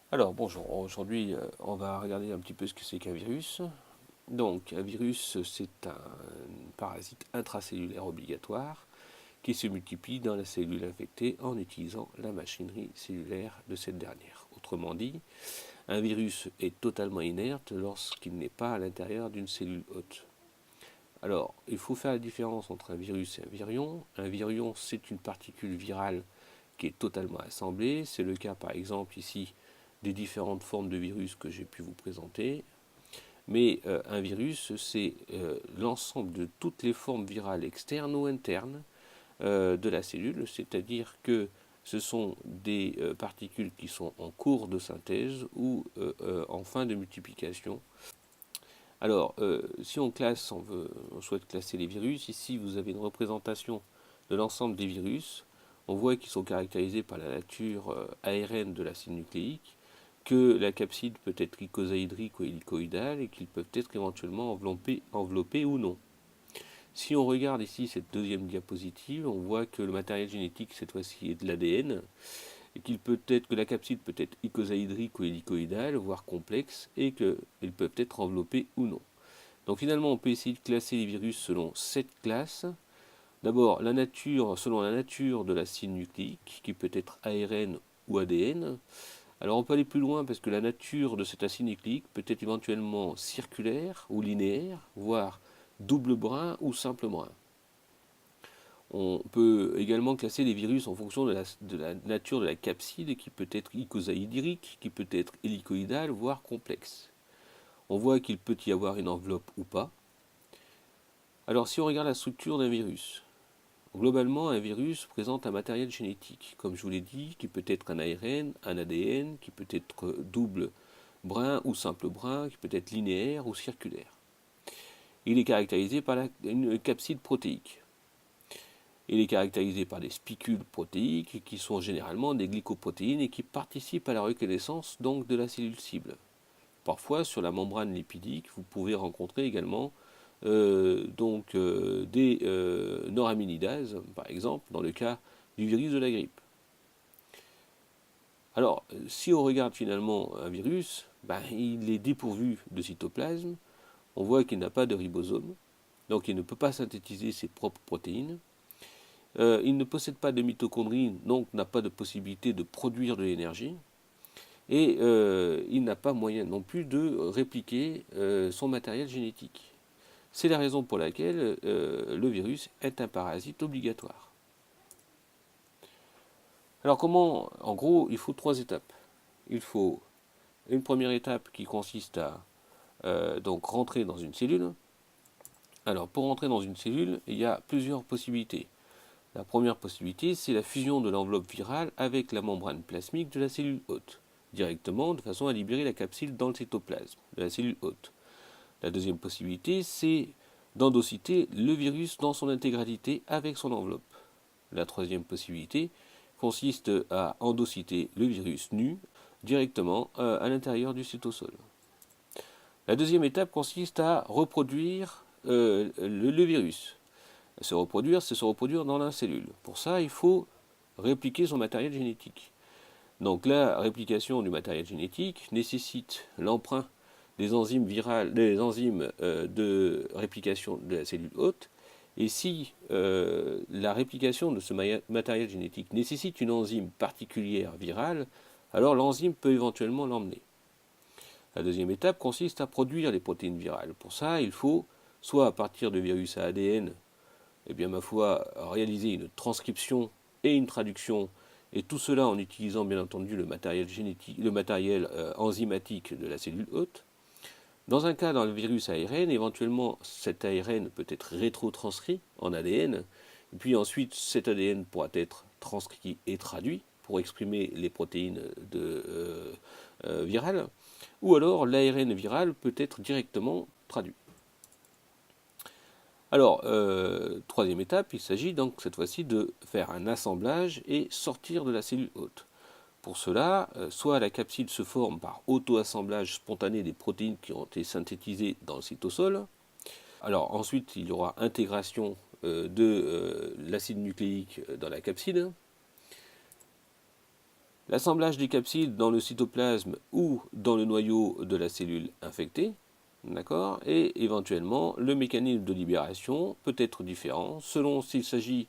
Alors bonjour, aujourd'hui on va regarder un petit peu ce que c'est qu'un virus. Donc un virus c'est un parasite intracellulaire obligatoire qui se multiplie dans la cellule infectée en utilisant la machinerie cellulaire de cette dernière. Autrement dit, un virus est totalement inerte lorsqu'il n'est pas à l'intérieur d'une cellule hôte. Alors, il faut faire la différence entre un virus et un virion. Un virion, c'est une particule virale qui est totalement assemblée. C'est le cas, par exemple, ici, des différentes formes de virus que j'ai pu vous présenter. Mais un virus, c'est l'ensemble de toutes les formes virales externes ou internes de la cellule, c'est-à-dire que ce sont des particules qui sont en cours de synthèse ou en fin de multiplication. Alors, si on classe, on souhaite classer les virus, ici vous avez une représentation de l'ensemble des virus. On voit qu'ils sont caractérisés par la nature ARN de l'acide nucléique, que la capside peut être icosaédrique ou hélicoïdale et qu'ils peuvent être éventuellement enveloppés ou non. Si on regarde ici cette deuxième diapositive, on voit que le matériel génétique cette fois-ci est de l'ADN et que la capside peut être icosaédrique ou hélicoïdale, voire complexe, et qu'ils peuvent être enveloppés ou non. Donc finalement, on peut essayer de classer les virus selon 7 classes. D'abord, selon la nature de l'acide nucléique, qui peut être ARN ou ADN. Alors on peut aller plus loin parce que la nature de cet acide nucléique peut être éventuellement circulaire ou linéaire, voire double brin ou simple brin. On peut également classer les virus en fonction de la nature de la capside, qui peut être icosaédrique, qui peut être hélicoïdale, voire complexe. On voit qu'il peut y avoir une enveloppe ou pas. Alors si on regarde la structure d'un virus, globalement un virus présente un matériel génétique, comme je vous l'ai dit, qui peut être un ARN, un ADN, qui peut être double brin ou simple brin, qui peut être linéaire ou circulaire. Il est caractérisé par une capside protéique. Il est caractérisé par des spicules protéiques qui sont généralement des glycoprotéines et qui participent à la reconnaissance donc de la cellule cible. Parfois, sur la membrane lipidique, vous pouvez rencontrer également des neuraminases, par exemple, dans le cas du virus de la grippe. Alors, si on regarde finalement un virus, il est dépourvu de cytoplasme, on voit qu'il n'a pas de ribosome, donc il ne peut pas synthétiser ses propres protéines. Il ne possède pas de mitochondries, donc n'a pas de possibilité de produire de l'énergie. Et il n'a pas moyen non plus de répliquer son matériel génétique. C'est la raison pour laquelle le virus est un parasite obligatoire. Alors comment, en gros, il faut 3 étapes. Il faut une première étape qui consiste à donc rentrer dans une cellule. Alors pour rentrer dans une cellule, il y a plusieurs possibilités. La première possibilité, c'est la fusion de l'enveloppe virale avec la membrane plasmique de la cellule hôte, directement de façon à libérer la capsule dans le cytoplasme de la cellule hôte. La deuxième possibilité, c'est d'endocyter le virus dans son intégralité avec son enveloppe. La troisième possibilité consiste à endocyter le virus nu directement à l'intérieur du cytosol. La deuxième étape consiste à reproduire le virus. Se reproduire, c'est se reproduire dans la cellule. Pour ça, il faut répliquer son matériel génétique. Donc la réplication du matériel génétique nécessite l'emprunt des enzymes virales, des enzymes de réplication de la cellule hôte. Et si la réplication de ce matériel génétique nécessite une enzyme particulière virale, alors l'enzyme peut éventuellement l'emmener. La deuxième étape consiste à produire les protéines virales. Pour ça, il faut, soit à partir de virus à ADN, eh bien, ma foi, réaliser une transcription et une traduction, et tout cela en utilisant bien entendu le matériel génétique, le matériel enzymatique de la cellule hôte. Dans un cas, dans le virus ARN, éventuellement cet ARN peut être rétrotranscrit en ADN, et puis ensuite cet ADN pourra être transcrit et traduit pour exprimer les protéines virales, ou alors l'ARN viral peut être directement traduit. Alors, troisième étape, il s'agit donc cette fois-ci de faire un assemblage et sortir de la cellule hôte. Pour cela, soit la capside se forme par auto-assemblage spontané des protéines qui ont été synthétisées dans le cytosol. Alors ensuite, il y aura intégration de l'acide nucléique dans la capside. l'assemblage des capsides dans le cytoplasme ou dans le noyau de la cellule infectée, d'accord, et éventuellement le mécanisme de libération peut être différent selon s'il s'agit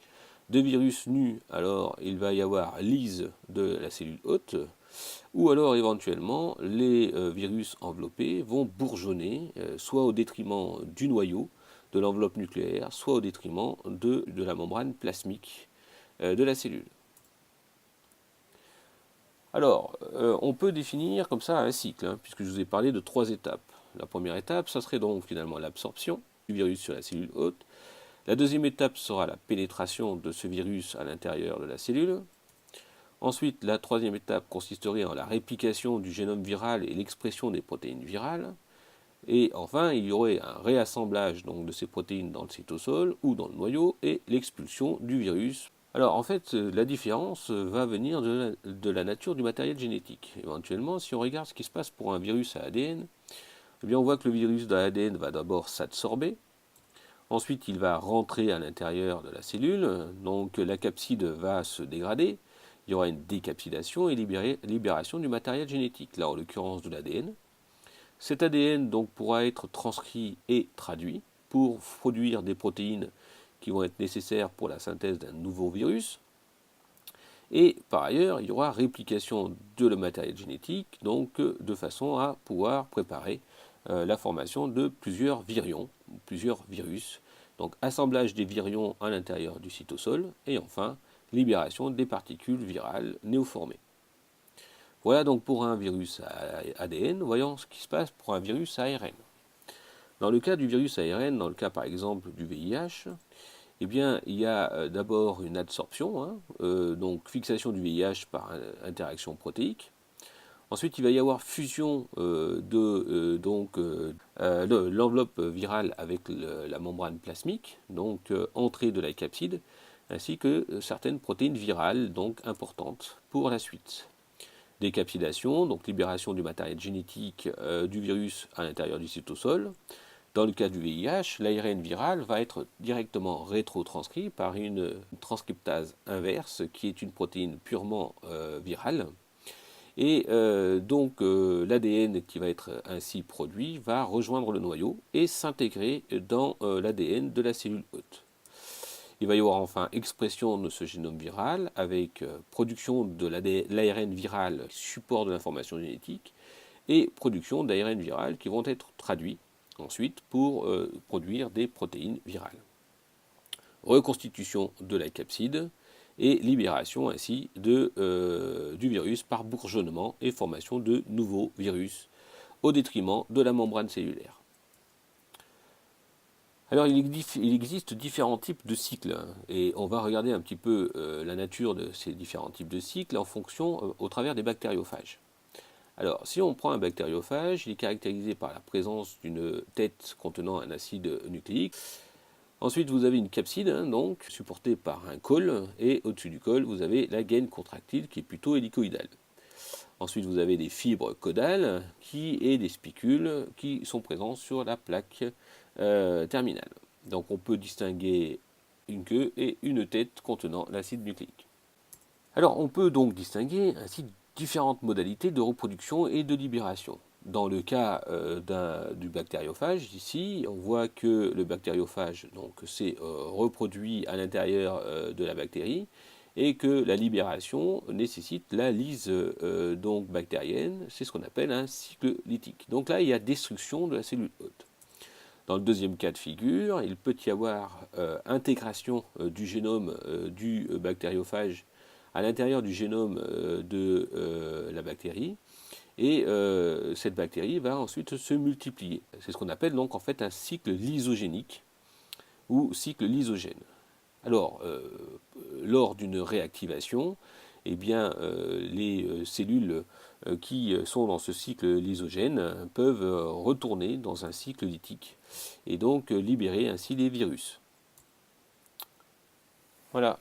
de virus nus, alors il va y avoir lyse de la cellule hôte, ou alors éventuellement les virus enveloppés vont bourgeonner, soit au détriment du noyau de l'enveloppe nucléaire, soit au détriment de la membrane plasmique de la cellule. Alors, on peut définir comme ça un cycle, hein, puisque je vous ai parlé de 3 étapes. La première étape, ça serait donc finalement l'absorption du virus sur la cellule hôte. La deuxième étape sera la pénétration de ce virus à l'intérieur de la cellule. Ensuite, la troisième étape consisterait en la réplication du génome viral et l'expression des protéines virales. Et enfin, il y aurait un réassemblage donc, de ces protéines dans le cytosol ou dans le noyau et l'expulsion du virus. Alors en fait, la différence va venir de la nature du matériel génétique. Éventuellement, si on regarde ce qui se passe pour un virus à ADN, eh bien on voit que le virus de ADN va d'abord s'adsorber. Ensuite, il va rentrer à l'intérieur de la cellule, donc la capside va se dégrader, il y aura une décapsidation et libération du matériel génétique, là en l'occurrence de l'ADN. Cet ADN donc pourra être transcrit et traduit pour produire des protéines qui vont être nécessaires pour la synthèse d'un nouveau virus. Et par ailleurs, il y aura réplication de le matériel génétique, donc de façon à pouvoir préparer la formation de plusieurs virions, plusieurs virus. Donc assemblage des virions à l'intérieur du cytosol, et enfin libération des particules virales néoformées. Voilà donc pour un virus ADN, voyons ce qui se passe pour un virus ARN. Dans le cas du virus ARN, dans le cas par exemple du VIH, eh bien, il y a d'abord une adsorption, hein, donc fixation du VIH par interaction protéique. Ensuite, il va y avoir fusion de l'enveloppe virale avec la membrane plasmique, donc entrée de la capside, ainsi que certaines protéines virales, donc importantes pour la suite. Décapsidation, donc libération du matériel génétique du virus à l'intérieur du cytosol. Dans le cas du VIH, l'ARN viral va être directement rétrotranscrit par une transcriptase inverse, qui est une protéine purement virale. Et l'ADN qui va être ainsi produit va rejoindre le noyau et s'intégrer dans l'ADN de la cellule hôte. Il va y avoir enfin expression de ce génome viral avec production de l'ARN viral, support de l'information génétique, et production d'ARN viral qui vont être traduits ensuite pour produire des protéines virales. Reconstitution de la capside et libération ainsi du virus par bourgeonnement et formation de nouveaux virus au détriment de la membrane cellulaire. Alors il existe différents types de cycles, hein, et on va regarder un petit peu la nature de ces différents types de cycles en fonction au travers des bactériophages. Alors, si on prend un bactériophage, il est caractérisé par la présence d'une tête contenant un acide nucléique. Ensuite, vous avez une capside, hein, donc supportée par un col, et au-dessus du col, vous avez la gaine contractile qui est plutôt hélicoïdale. Ensuite, vous avez des fibres caudales et des spicules qui sont présents sur la plaque terminale. Donc, on peut distinguer une queue et une tête contenant l'acide nucléique. Alors, on peut donc distinguer ainsi différentes modalités de reproduction et de libération. Dans le cas du bactériophage, ici, on voit que le bactériophage s'est reproduit à l'intérieur de la bactérie et que la libération nécessite la lyse bactérienne. C'est ce qu'on appelle un cycle lytique. Donc là, il y a destruction de la cellule hôte. Dans le deuxième cas de figure, il peut y avoir intégration du génome du bactériophage à l'intérieur du génome de la bactérie, et cette bactérie va ensuite se multiplier. C'est ce qu'on appelle donc en fait un cycle lysogénique ou cycle lysogène. Alors, lors d'une réactivation, eh bien, les cellules qui sont dans ce cycle lysogène peuvent retourner dans un cycle lytique et donc libérer ainsi les virus. Voilà.